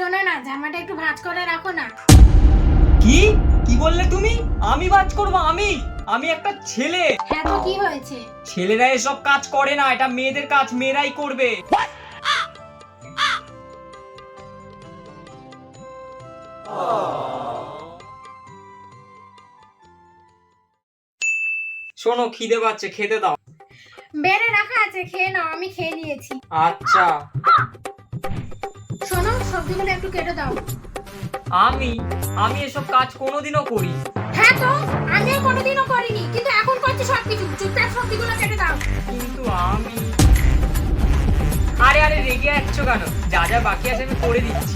শোনো না, জামাটা একটু ভাঁজ করে রাখো না। কি কি বললে তুমি? আমি ভাঁজ করব? আমি আমি একটা ছেলে। হ্যাঁ তো কি হয়েছে? ছেলেরা এসব কাজ করে না, এটা মেয়েদের কাজ, মেয়েরাই করবে। শোনো, খিদে পাচ্ছে, খেতে দাও। বেড়ে রাখা আছে, খেয়ে নাও, আমি খেয়ে নিয়েছি। আচ্ছা। শোনো, সবজিগুলো একটু কেটে দাও। আমি আমি এসব কাজ কোনোদিনও করি? হ্যাঁ তো, আমিও কোনোদিনও করিনি, কিন্তু এখন করছি সবকিছু। চুপচাপ সবজিগুলো কেটে দাও। কিন্তু আমি আরে আরে রেগে যাচ্ছ কেন? যা যা বাকি আছে আমি করে দিচ্ছি।